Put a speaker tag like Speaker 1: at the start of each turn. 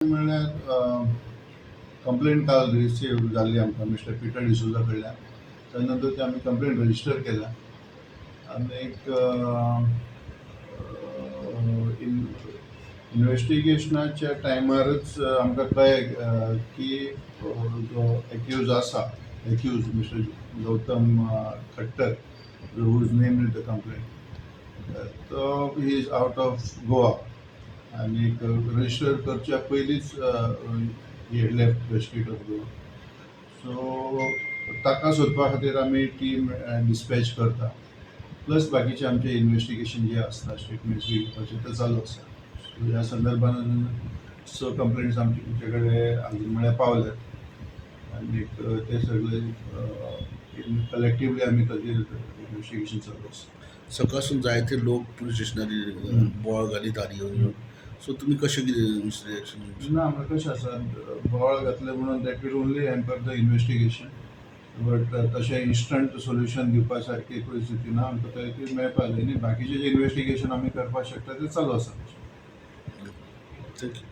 Speaker 1: म्हणल्यार कंप्लेंट काल रिसीव जाल्ली आमकां मिस्टर पिटर डिसोजा कडल्यान. त्यानंतर ते आमी कंप्लेंट रजिस्टर केल्या आनीक इन्व्हेस्टिगेशनाच्या टायमारच आमकां कळ्ळें की जो एक्यूज आसा mister Gautam Khattar whose name in the complaint तो he is out of Goa आनी रजिस्टर करच्या पयलींच he left the state of Goa. So ताका सोदपा खातीर आमी टीम डिस्पॅच करता. प्लस बाकीचे आमचे इन्व्हेस्टिगेशन जे आसता स्टेटमेंट्स बी घेवपाचे ते चालू आसा. सो ह्या संदर्भान 6 कंप्लेंट्स आमचे तुमचे कडेन आजून म्हळ्यार पावल्यात आनी ते सगळे कलेक्टिवली आमी ताचेर इन्व्हेस्टिगेशन चालू आसा.
Speaker 2: सकाळसून जायते लोक पुलीस स्टेशनार बोवाळ घालीत येवन सो तुमी कशें कितें रिएक्शन?
Speaker 1: ना आमकां कशें आसा बोवाळ घातले म्हणून that will only hamper the investigation. But तशें इन्स्टंट सोल्युशन दिवपा सारकी परिस्थिती ना. आमकां ते मेळपाक जाय न्ही. बाकीचे जे इन्व्हेस्टिगेशन आमी करपाक शकता ते चालू आसा.
Speaker 2: थँक्यू.